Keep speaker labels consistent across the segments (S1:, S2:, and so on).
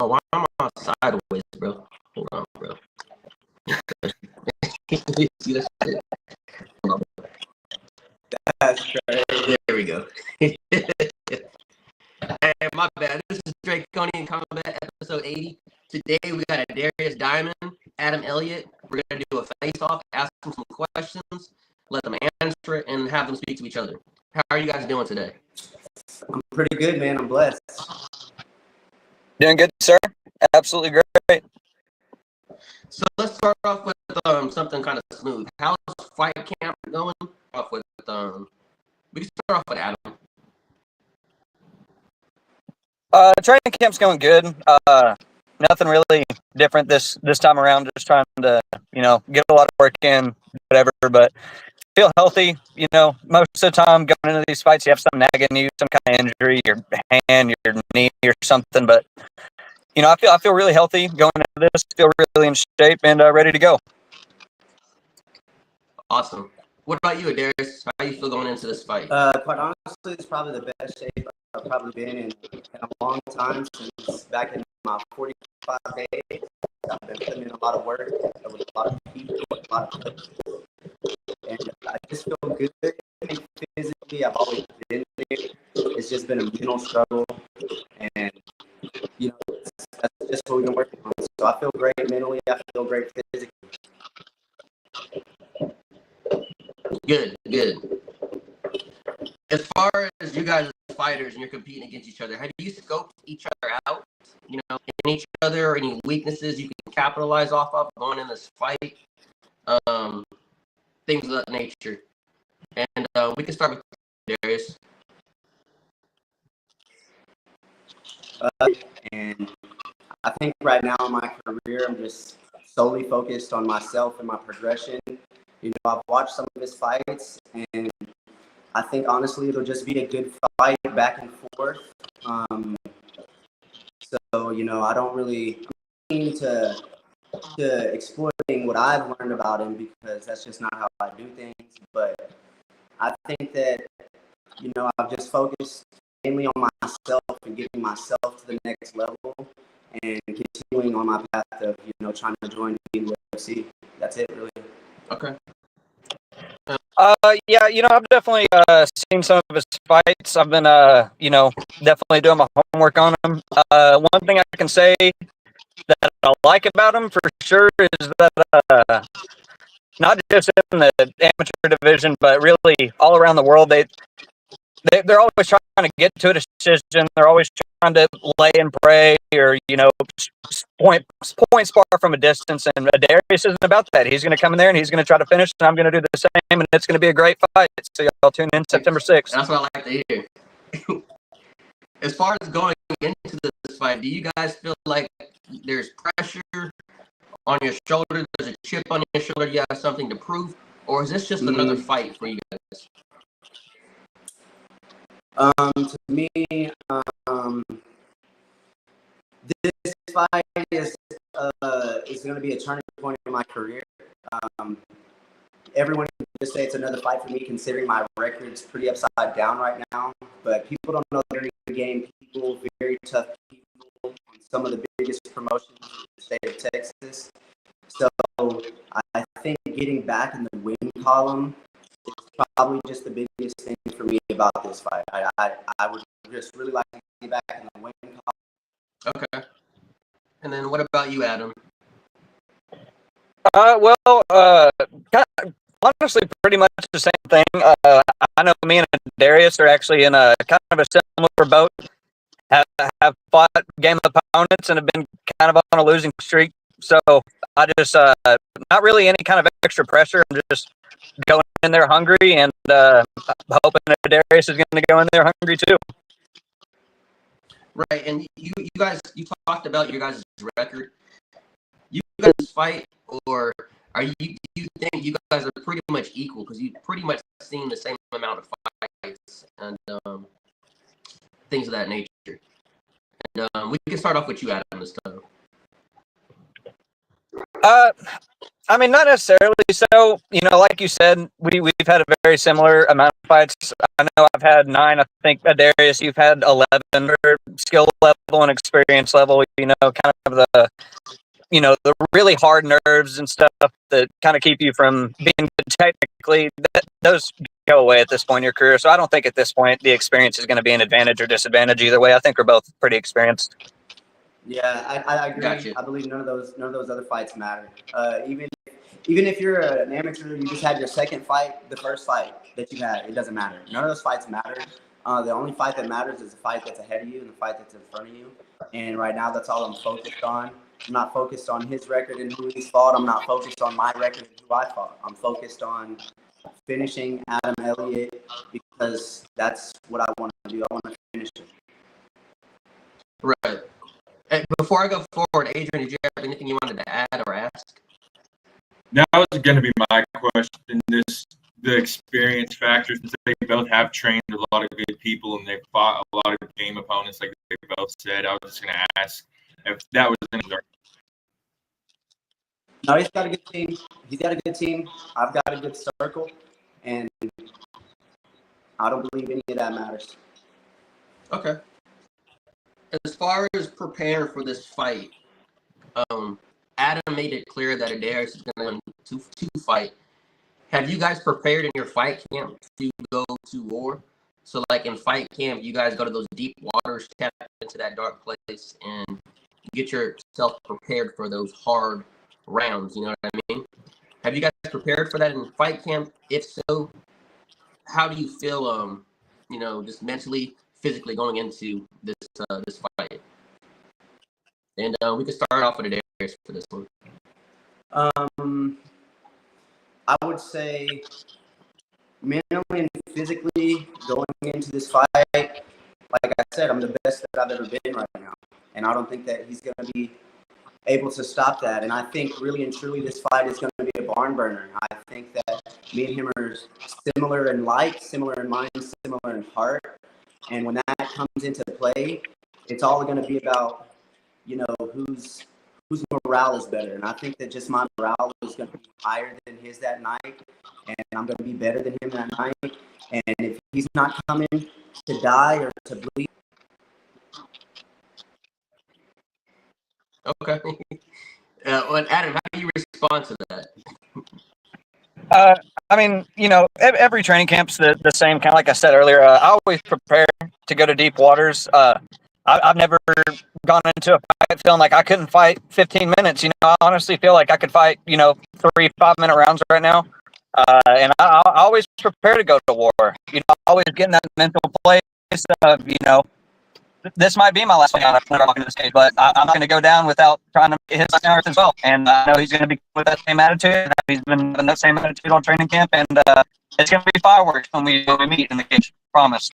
S1: Oh, why am I sideways, bro? Hold on, bro. You see that shit? Hold on.
S2: That's crazy.
S1: There we go. Hey, my bad. This is Draconian Combat, episode 80. Today we got Adarius Diamond, Adam Elliot. We're going to do a face-off, ask them some questions, let them answer it, and have them speak to each other. How are you guys doing today?
S2: I'm pretty good, man. I'm blessed.
S3: Doing good, sir. Absolutely great.
S1: So let's start off with something kind of smooth. How's fight camp going? Off with we can start off with Adam.
S3: Training camp's going good. Nothing really different this time around. Just trying to, get a lot of work in, whatever. But feel healthy. Most of the time going into these fights, you have something nagging you, some kind of injury, your hand, your knee, or something. But I feel really healthy going into this. Feel really in shape and ready to go.
S1: Awesome. What about you, Adarius? How you feel going into this fight?
S2: Quite honestly, it's probably the best shape I've probably been in a long time, since back in my 45 days. I've been putting in a lot of work with a lot of people, a lot of clips. And I just feel good physically. I've always been there. It's just been a mental struggle. And, that's just what we've been working on. So I feel great mentally. I feel great physically.
S1: Good. As far as you guys as fighters and you're competing against each other, have you scoped each other out? In each other, any weaknesses you can capitalize off of going in this fight? Things of that nature. And we can start with Darius.
S2: And I think right now in my career, I'm just solely focused on myself and my progression. I've watched some of his fights, and I think honestly it'll just be a good fight back and forth. I don't really mean to exploiting what I've learned about him, because that's just not how I do things. But I think that I've just focused mainly on myself and getting myself to the next level, and continuing on my path of trying to join the UFC. That's it, really.
S1: Okay.
S3: I've definitely seen some of his fights. I've been, definitely doing my homework on him. One thing I can say that I like about him for sure is that not just in the amateur division, but really all around the world, they're always trying to get to a decision. They're always trying to lay and pray, or point spar from a distance. And Adarius isn't about that. He's going to come in there and he's going to try to finish, and I'm going to do the same, and it's going to be a great fight. So y'all tune in September 6th.
S1: That's what I like to hear. As far as going into this fight, do you guys feel like there's pressure on your shoulder? There's a chip on your shoulder? You have something to prove, or is this just another fight for you guys?
S2: To me, this fight is going to be a turning point in my career. Everyone can just say it's another fight for me, considering my record's pretty upside down right now. But people don't know that during the game, people, very tough people on some of the biggest promotions in the state of Texas. So I think getting back in the win column is probably just the biggest thing for me about this fight. I would just really like to get back in the win column.
S1: Okay. And then what about you, Adam?
S3: Honestly, pretty much the same thing. I know me and Darius are actually in a kind of a similar boat. Have fought game opponents and have been kind of on a losing streak. So I just not really any kind of extra pressure. I'm just going in there hungry, and hoping that Adarius is going to go in there hungry too.
S1: Right, and you guys talked about your guys' record. You guys fight, or do you think you guys are pretty much equal, because you've pretty much seen the same amount of fights and things of that nature? And we can start off with you, Adam, this time.
S3: Not necessarily. So, like you said, we've had a very similar amount of fights. I know I've had 9. I think Adarius, you've had 11. Or skill level and experience level. You know, kind of the really hard nerves and stuff that kind of keep you from being good technically. Those go away at this point in your career. So I don't think at this point the experience is going to be an advantage or disadvantage either way. I think we're both pretty experienced.
S2: Yeah, I agree.
S1: Gotcha.
S2: I believe none of those other fights matter. Even if you're an amateur, you just had your second fight, the first fight that you had, it doesn't matter. None of those fights matter. The only fight that matters is the fight that's ahead of you and the fight that's in front of you. And right now, that's all I'm focused on. I'm not focused on his record and who he's fought. I'm not focused on my record and who I fought. I'm focused on finishing Adam Elliott because that's what I want to do. I want to finish him.
S1: Right. And before I go forward, Adrian, did you have anything you wanted to add or ask?
S4: That was going to be my question. The experience factor, since they both have trained a lot of good people and they've fought a lot of game opponents, like they both said. I was just going to ask if that was in there.
S2: No, he's got a good team. He's got a good team. I've got a good circle, and I don't believe any of that matters.
S1: Okay. As far as preparing for this fight, Adam made it clear that Adarius is going to fight. Have you guys prepared in your fight camp to go to war? So, like in fight camp, you guys go to those deep waters, tap into that dark place, and get yourself prepared for those hard rounds. You know what I mean? Have you guys prepared for that in fight camp? If so, how do you feel? Just mentally, physically going into this fight. And we can start off with Adarius for this one.
S2: I would say mentally and physically going into this fight, like I said, I'm the best that I've ever been right now. And I don't think that he's going to be able to stop that. And I think really and truly this fight is going to be a barn burner. I think that me and him are similar in light, similar in mind, similar in heart. And when that comes into play, it's all going to be about, whose morale is better. And I think that just my morale is going to be higher than his that night. And I'm going to be better than him that night. And if he's not coming to die or to bleed.
S1: Okay. Adam, how do you respond to that?
S3: I mean, every training camp's the same, kind of like I said earlier. I always prepare to go to deep waters. I've never gone into a fight feeling like I couldn't fight 15 minutes. I honestly feel like I could fight, 3 5-minute rounds right now. And I always prepare to go to war. Always getting that mental place of, this might be my last fight I'm walking to this cage, but I'm not going to go down without trying to get his earth as well. And I know he's going to be with that same attitude. He's been having that same attitude on training camp, and it's going to be fireworks when we meet in the cage. Promise.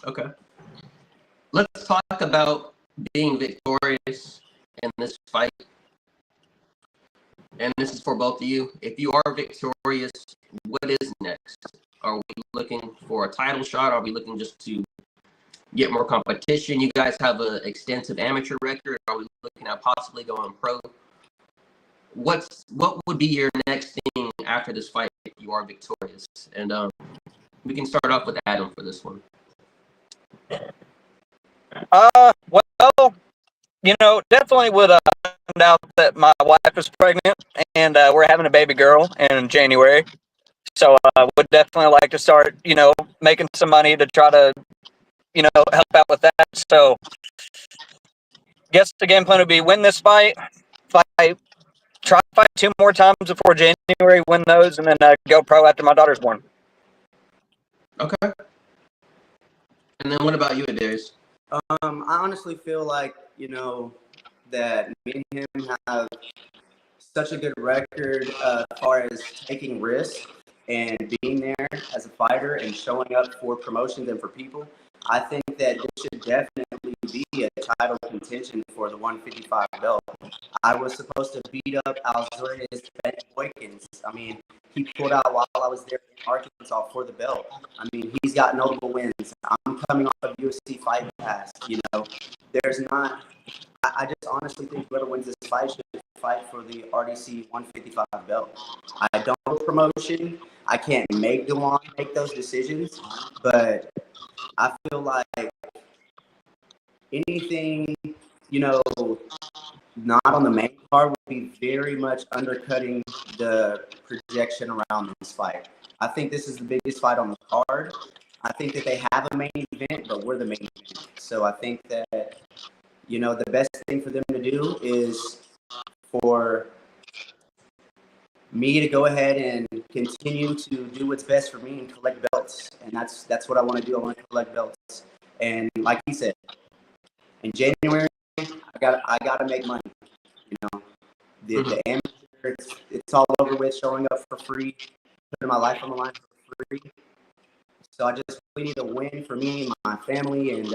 S1: Okay. Let's talk about being victorious in this fight. And this is for both of you. If you are victorious, what is next? Are we looking for a title shot? Are we looking just to get more competition? You guys have an extensive amateur record. Are we looking at possibly going pro? What would be your next thing after this fight if you are victorious? And we can start off with Adam for this one.
S3: Well, definitely would find out that my wife is pregnant and we're having a baby girl in January. So I would definitely like to start, making some money to try to, help out with that. So guess the game plan would be win this fight, try to fight 2 more times before January, win those, and then go pro after my daughter's born.
S1: Okay. And then what about you, Adarius?
S2: I honestly feel like, that me and him have such a good record as far as taking risks and being there as a fighter and showing up for promotions and for people. I think that this should definitely be a title contention for the 155 belt. I was supposed to beat up Alzorius Boykins. I mean, he pulled out while I was there in Arkansas for the belt. I mean, he's got notable wins. I'm coming off of UFC Fight Pass. There's not. I just honestly think whoever wins this fight should fight for the RDC 155 belt. I don't know promotion. I can't make Dewan make those decisions, but I feel like anything, you know, not on the main card would be very much undercutting the projection around this fight. I think this is the biggest fight on the card. I think that they have a main event, but we're the main event. So I think that, you know, the best thing for them to do is for me to go ahead and continue to do what's best for me and collect belts. And that's what I want to do. I want to collect belts. And like he said, in January, I gotta make money. You know, the amateur, it's all over with, showing up for free, putting my life on the line for free. So I just really need a win for me and my family. And,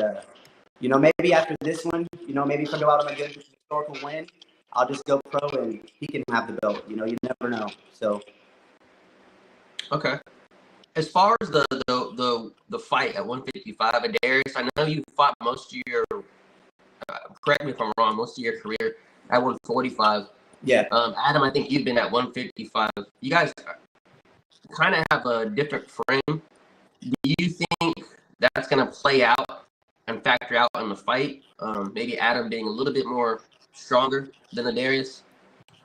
S2: you know, maybe after this one, you know, maybe if I go out on a good historical win, I'll just go pro and he can have the belt. You know, you never know. So.
S1: Okay. As far as the fight at 155, Adarius, I know you fought most of your, correct me if I'm wrong, most of your career at 145.
S2: Yeah.
S1: Adam, I think you've been at 155. You guys kind of have a different frame. Do you think that's going to play out and factor out in the fight? Maybe Adam being a little bit more stronger than Adarius?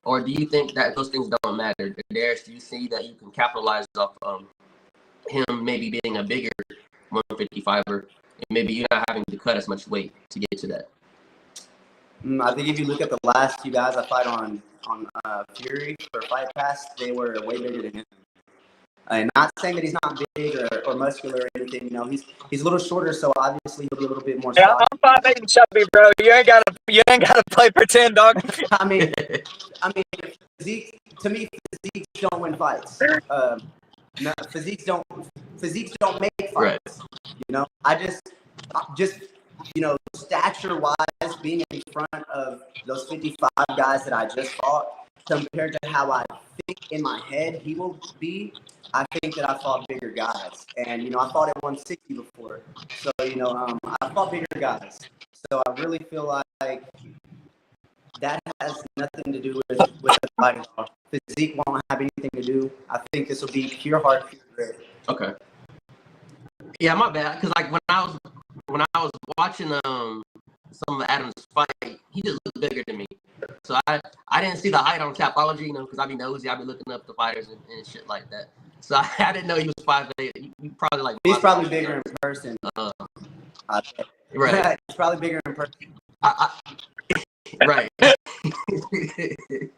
S1: Or do you think that those things don't matter? Adarius, do you see that you can capitalize off him maybe being a bigger 155er and maybe you're not having to cut as much weight to get to that?
S2: I think if you look at the last two guys I fight on Fury for Fight Pass, they were way bigger than him. And not saying that he's not big or muscular or anything. You know, he's a little shorter, so obviously he'll be a little bit more.
S3: Yeah, I'm 5'8" and chubby, bro. You ain't gotta play pretend, dog.
S2: I mean, physique, to me, physiques don't win fights. No, physiques don't make fights.
S1: Right.
S2: You know, I just you know, stature-wise, being in front of those 55 guys that I just fought, compared to how I think in my head he will be, I think that I fought bigger guys. And, you know, I fought at 160 before. So, you know, I fought bigger guys. So I really feel like that has nothing to do with the fighting. Physique won't have anything to do. I think this will be pure heart, pure grit.
S1: Okay. Yeah, my bad. Because, like, when I was watching some of Adam's fight, he just looked bigger than me. So I didn't see the height on Tapology, you know, because I be nosy. I be looking up the fighters and shit like that. So I didn't know he was 5'8". You probably like.
S2: He's probably bigger in person.
S1: Right.
S2: He's probably bigger in person.
S1: Right.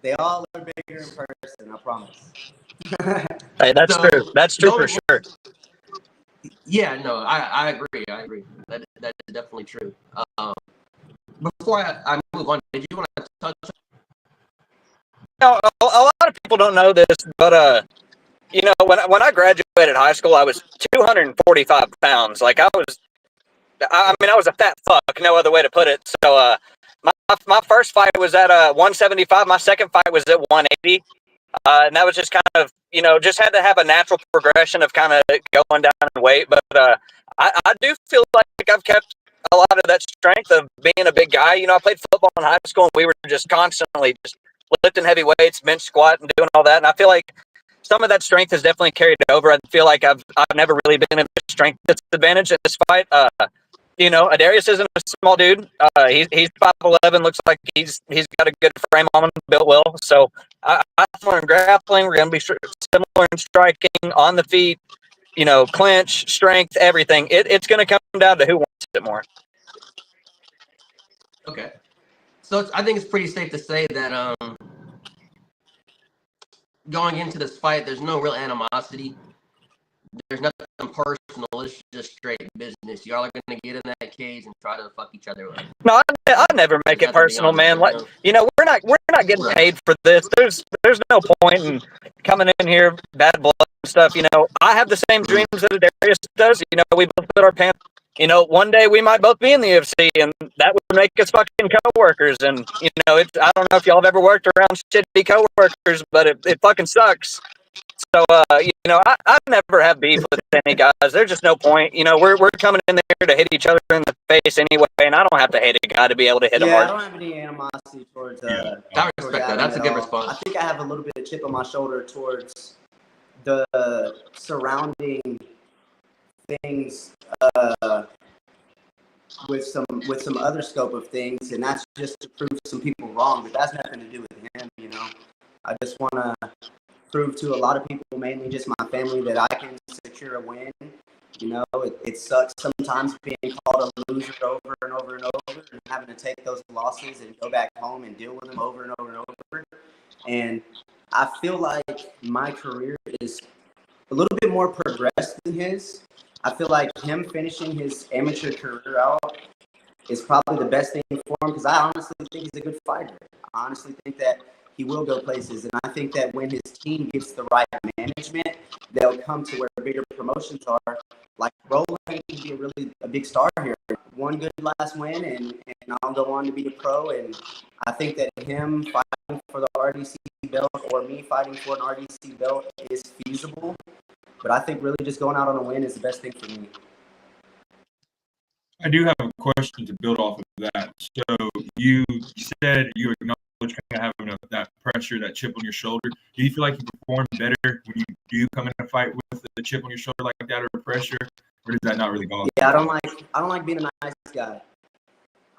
S2: They all are bigger in person, I promise.
S3: Hey, that's true. That's true for sure.
S1: Yeah, no, I agree. That is definitely true. Before I move on, did you want to touch?
S3: You know, a lot of people don't know this, but you know, when I graduated high school, I was 245 pounds. Like I was a fat fuck. No other way to put it. So my first fight was at 175. My second fight was at 180. And that was just kind of, you know, just had to have a natural progression of kind of going down in weight. But I do feel like I've kept a lot of that strength of being a big guy. You know, I played football in high school, and we were just constantly just lifting heavy weights, bench squat, and doing all that. And I feel like some of that strength has definitely carried over. I feel like I've never really been in a strength disadvantage in this fight. You know, Adarius isn't a small dude. He's 5'11", looks like he's got a good frame on him, built well. So I thought in grappling, we're going to be similar in striking, on the feet, you know, clinch, strength, everything. It's going to come down to who wants it more.
S1: Okay. So I think it's pretty safe to say that going into this fight, there's no real animosity. There's nothing personal. It's just straight business. Y'all are gonna get in that cage and try to fuck each other up.
S3: No, I never make it personal, man. Like, you know, we're not getting paid for this. There's no point in coming in here bad blood and stuff. You know, I have the same dreams that Adarius does. You know, we both put our pants. You know, one day we might both be in the UFC, and that would make us fucking coworkers. And you know, I don't know if y'all have ever worked around shitty coworkers, but it fucking sucks. So, you know, I never have beef with any guys. There's just no point. You know, we're coming in there to hit each other in the face anyway, and I don't have to hate a guy to be able to hit him hard.
S2: I don't have any animosity towards
S1: I respect that. That's a good response.
S2: I think I have a little bit of chip on my shoulder towards the surrounding things with some other scope of things, and that's just to prove some people wrong. But that's nothing to do with him, you know. I just want to prove to a lot of people, mainly just my family, that I can secure a win. You know, it sucks sometimes being called a loser over and over and over, and having to take those losses and go back home and deal with them over and over and over. And I feel like my career is a little bit more progressed than his. I feel like him finishing his amateur career out is probably the best thing for him, because I honestly think he's a good fighter. I honestly think that he will go places, and I think that when his team gets the right management, they'll come to where bigger promotions are. Like Roland could be a big star here. One good last win, and I'll go on to be a pro. And I think that him fighting for the RDC belt, or me fighting for an RDC belt, is feasible. But I think really just going out on a win is the best thing for me.
S4: I do have a question to build off of that. So you said you acknowledge kind of having that pressure, that chip on your shoulder. Do you feel like you perform better when you do come in a fight with the chip on your shoulder like that, or pressure, or does that not really bother you?
S2: Yeah, I don't like being a nice guy.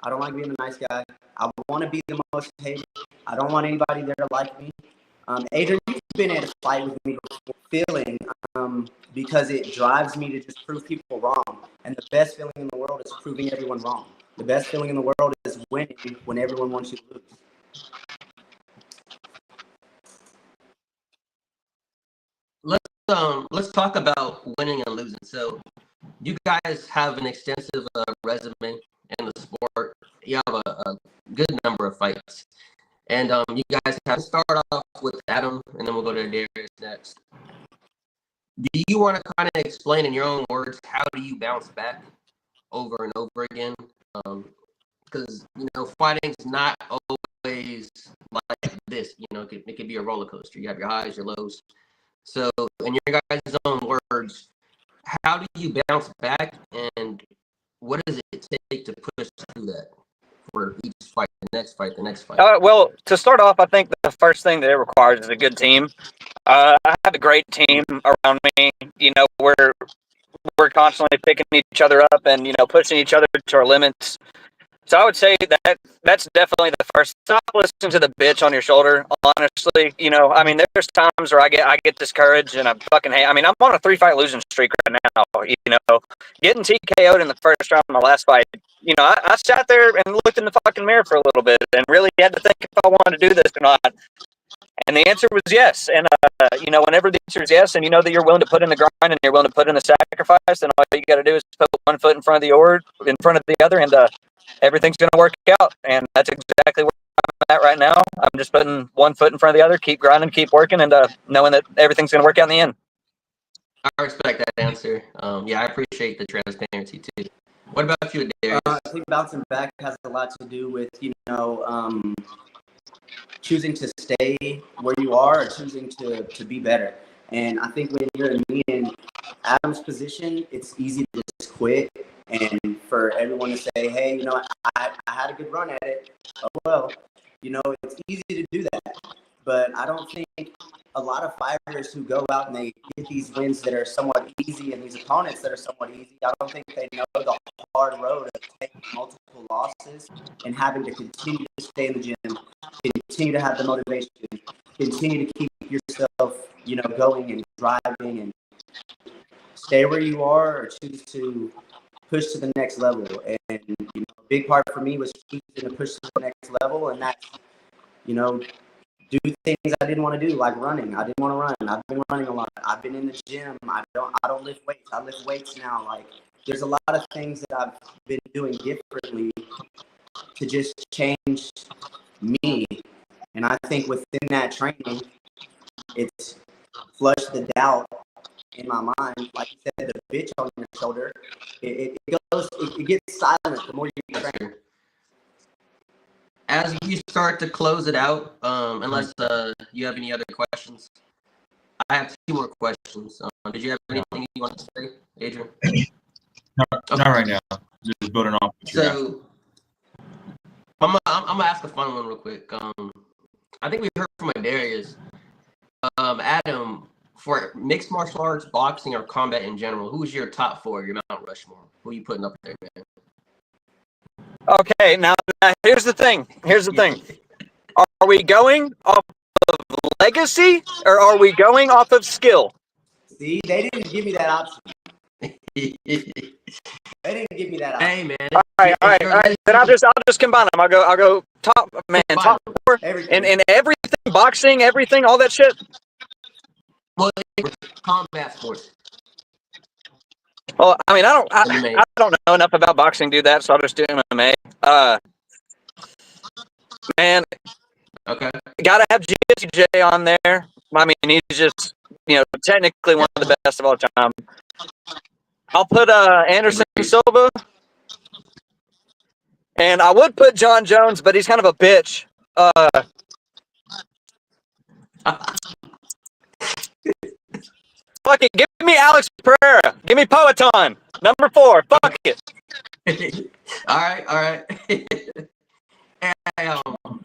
S2: I don't like being a nice guy. I want to be the most hated. I don't want anybody there to like me. Adrian, you've been at a fight with me before, feeling because it drives me to just prove people wrong. And the best feeling in the world is proving everyone wrong. The best feeling in the world is winning when everyone wants you to lose.
S1: Let's talk about winning and losing. So you guys have an extensive resume in the sport. You have a good number of fights. And you guys have to start off with Adam, and then we'll go to Adarius next. Do you want to kind of explain in your own words, how do you bounce back over and over again? Because, you know, fighting's not always like this. You know, it could be a roller coaster. You have your highs, your lows. So in your guys' own words, how do you bounce back, and what does it take to push through that for each fight, the next fight, the next fight?
S3: Well, to start off, I think the first thing that it requires is a good team. I have a great team around me. You know, we're constantly picking each other up and, you know, pushing each other to our limits. So I would say that's definitely the first. Stop listening to the bitch on your shoulder. Honestly, you know, I mean, there's times where I get discouraged and I mean, I'm on a 3-fight losing streak right now. You know, getting TKO'd in the first round of my last fight. You know, I sat there and looked in the fucking mirror for a little bit and really had to think if I wanted to do this or not. And the answer was yes. And, you know, whenever the answer is yes, and you know that you're willing to put in the grind and you're willing to put in the sacrifice, then all you got to do is put one foot in front of the other, and everything's going to work out. And that's exactly where I'm at right now. I'm just putting one foot in front of the other, keep grinding, keep working, and knowing that everything's going to work out in the end.
S1: I respect that answer. Yeah, I appreciate the transparency too. What about you, Adarius?
S2: I think bouncing back has a lot to do with, you know, choosing to stay where you are or choosing to be better. And I think when you're in me and Adam's position, it's easy to just quit and for everyone to say, hey, you know, I had a good run at it. Oh, well, you know, it's easy to do that. But I don't think a lot of fighters who go out and they get these wins that are somewhat easy and these opponents that are somewhat easy, I don't think they know the hard road of taking multiple losses and having to continue to stay in the gym, continue to have the motivation, continue to keep yourself, you know, going and driving, and stay where you are or choose to push to the next level. And, you know, a big part for me was choosing to push to the next level, and that's, you know, do things I didn't want to do, like running. I didn't want to run. I've been running a lot. I've been in the gym. I don't lift weights. I lift weights now. Like, there's a lot of things that I've been doing differently to just change me. And I think within that training, it's flushed the doubt in my mind. Like you said, the bitch on your shoulder, it gets silent the more you train.
S1: As you start to close it out, unless you have any other questions, I have 2 more questions. Did you have anything you want to say, Adrian?
S4: Not right now. Just building off.
S1: So I'm gonna ask a fun one real quick. I think we heard from Adarius. Adam, for mixed martial arts, boxing, or combat in general, who's your top 4, your Mount Rushmore? Who are you putting up there, man?
S3: Okay, now here's the thing. Are we going off of legacy or are we going off of skill?
S2: See, they didn't give me that option. They didn't give me that option.
S1: Hey, man.
S3: All right. Then I'll just combine them. I'll go top top 4
S2: Everything.
S3: and everything, boxing, everything, all that shit.
S1: Well, combat sports.
S3: Well, I mean, I don't know enough about boxing to do that, so I'll just do MMA. Man,
S1: Okay.
S3: gotta have GSJ on there. I mean, he's just, technically one of the best of all time. I'll put Anderson Silva, and I would put John Jones, but he's kind of a bitch. Fuck it, give me Alex Pereira. Give me Poeton. Number 4. Fuck it.
S1: All right. Hey,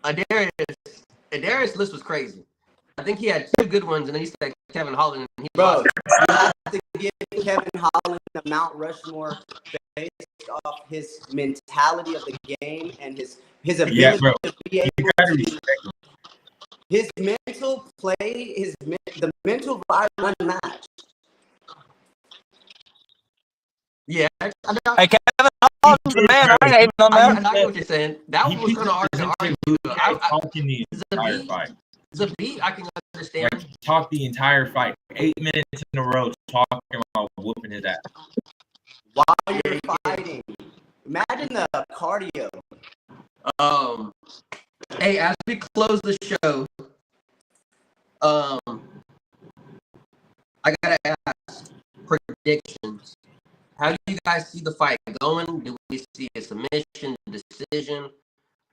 S1: Adarius' list was crazy. I think he had 2 good ones, and then he said Kevin Holland. And he
S2: Bro,
S1: lost.
S2: you have to give Kevin Holland the Mount Rushmore based off his mentality of the game and his ability to be able to. His mental play, the mental vibe unmatched.
S1: Yeah.
S3: Hey, Kevin Holland's the man. I ain't hating on
S1: I
S3: that.
S1: know what you're saying. That one was going to argue.
S4: Talking the entire fight.
S1: Zabit, I can understand.
S4: Like, talk the entire fight. 8 minutes in a row talking about whooping his ass.
S2: While you're fighting. Imagine the cardio.
S1: Hey, as we close the show, I gotta ask predictions. How do you guys see the fight going? Do we see a submission, decision,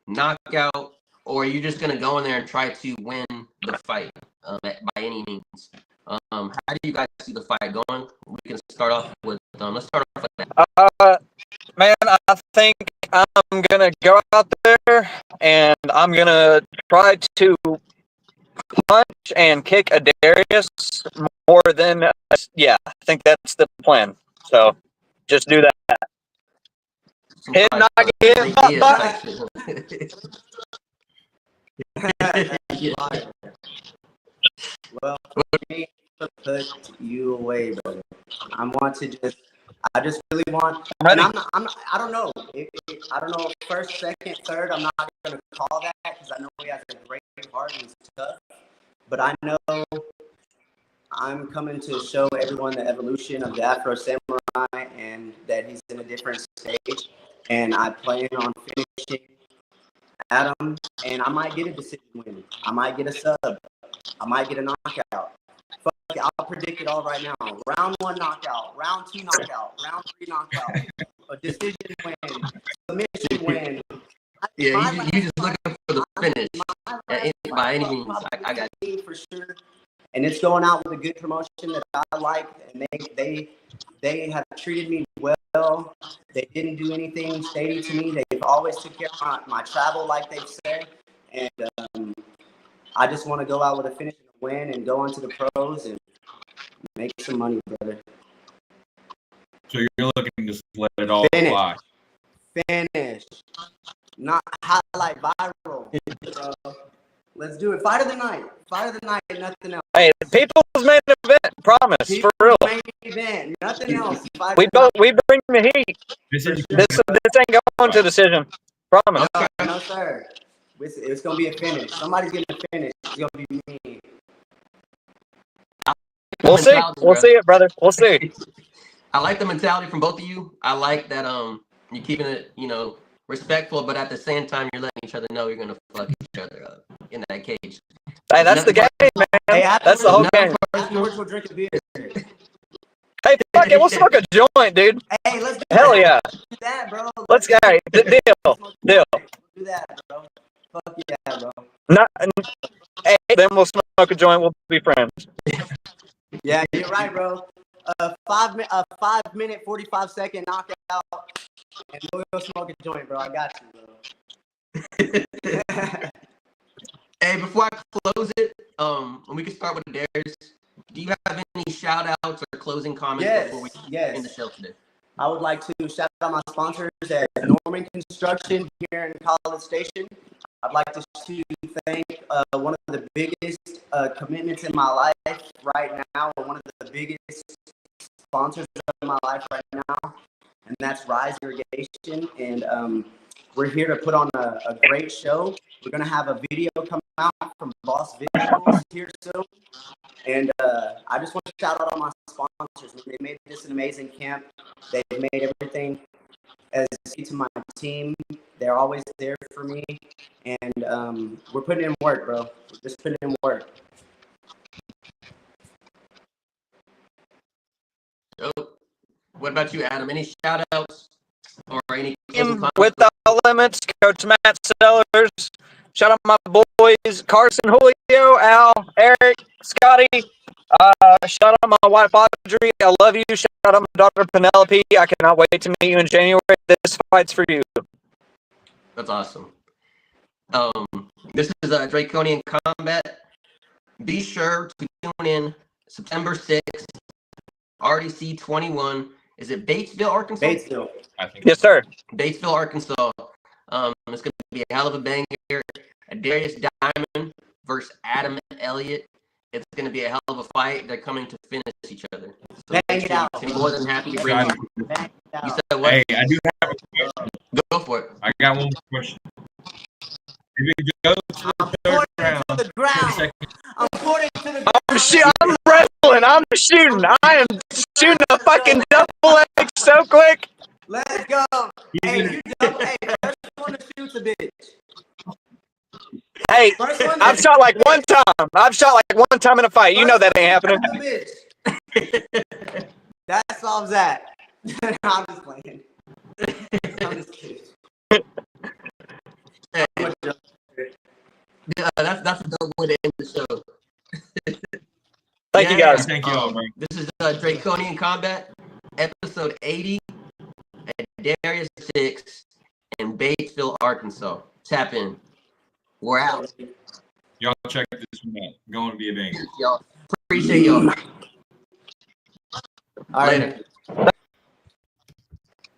S1: knockout, or are you just gonna go in there and try to win the fight by any means? How do you guys see the fight going? We can start off with let's start off with that.
S3: Man, I think I'm gonna go out there and I'm gonna try to punch and kick Adarius more than I think that's the plan. So just do that. Hit, knock, hit,
S2: Well, me to put you away, brother. I just really want.
S3: I'm ready.
S2: And I don't know. I don't know. First, second, third. I'm not gonna call that because I know he has a great heart and he's tough. But I know I'm coming to show everyone the evolution of the Afro Samurai and that he's in a different stage. And I plan on finishing Adam, and I might get a decision win. I might get a sub. I might get a knockout. Fuck it, I'll predict it all right now. Round 1 knockout. Round 2 knockout. Round 3 knockout. A decision win. Submission win.
S1: Yeah, you just looking for the finish by any means. I got
S2: you for sure. And it's going out with a good promotion that I like, and they have treated me well. They didn't do anything shady to me. They've always took care of my travel, like they've said. And I just want to go out with a finish and a win and go on to the pros and make some money, brother.
S4: So you're looking to just let it all fly.
S2: Finish. Not highlight viral. Let's do it. Fight of the night. Fight of the night, nothing else.
S3: Hey, the people's main event, promise,
S2: People's
S3: for real.
S2: main event, nothing else.
S3: We bring the heat. This ain't going to decision. Promise.
S2: No, sir. It's gonna be a finish. Somebody's gonna finish. It's gonna be me.
S3: We'll see. We'll see it, brother. We'll see.
S1: I like the mentality from both of you. I like that you're keeping it, respectful, but at the same time you're letting each other know you're gonna fuck each other up in that cage.
S3: Hey, that's the game, man.
S2: Hey,
S3: that's the whole game.
S2: Afterwards, we'll drink a beer.
S3: Hey, fuck it, we'll smoke a joint, dude.
S2: Hey, let's do
S3: Hell
S2: that.
S3: yeah.
S2: Do that, bro.
S3: Let's go. Hey, deal.
S2: Do that, bro. Fuck yeah, bro.
S3: Hey, then we'll smoke a joint. We'll be friends.
S2: Yeah, you're right, bro. 5 minute, 45-second knockout, and we'll go smoke a joint, bro. I got you, bro.
S1: Hey, before I close it, we can start with Adarius. Do you have any shout outs or closing comments
S2: Yes,
S1: before we
S2: yes.
S1: end the show today?
S2: I would like to shout out my sponsors at Norman Construction here in College Station. I'd like to thank one of the biggest commitments in my life right now, or one of the biggest sponsors of my life right now, and that's Rise Irrigation. And we're here to put on a great show. We're going to have a video come out from Boss Visuals here soon. And I just want to shout out all my sponsors. They made this an amazing camp. They've made everything as easy to my team. They're always there for me. And we're putting in work, bro. We're just putting in work.
S1: Oh, what about you, Adam? Any shout outs or any closing comments?
S3: Without limits, Coach Matt Sellers. Shout out my boys, Carson, Julio, Al, Eric, Scotty. Shout out my wife, Audrey. I love you. Shout out my daughter, Penelope. I cannot wait to meet you in January. This fight's for you.
S1: That's awesome. This is Draconian Combat. Be sure to tune in September 6th, RDC 21. Is it Batesville, Arkansas?
S2: Batesville.
S4: I think.
S3: Yes, sir.
S1: Batesville, Arkansas. It's going to be a hell of a banger. Adarius Diamond versus Adam Elliot. It's going to be a hell of a fight. They're coming to finish each other. So
S2: Bang it out.
S1: I'm more than happy to bring
S4: Got
S1: you.
S4: it.
S2: Bang it out.
S1: You said what?
S4: Hey, I do have a question.
S1: Go for it.
S4: I got one more question. If it goes to
S2: I'm
S4: the third
S2: pointing
S4: round,
S2: to the ground. I'm pointing to the ground.
S3: I'm wrestling. I'm shooting. I am shooting a fucking double X so quick.
S2: Let's go. Hey, you double. Hey, first one to shoot's a bitch.
S3: Hey,
S2: First one
S3: I've shot like one time. I've shot like one time in a fight. You know that ain't happening.
S2: Bitch. That solves that. I'm just playing. I'm just kidding.
S1: Hey, that's a dope way to end the show.
S3: Thank you, guys.
S4: thank you all, man.
S1: This is Draconian Combat, episode 80, at Adarius 6 in Batesville, Arkansas. Tap in. We're out.
S4: Y'all check this one out. Going to be a banger.
S1: Y'all. Appreciate y'all.
S2: All right.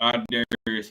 S1: Later.
S4: Darius.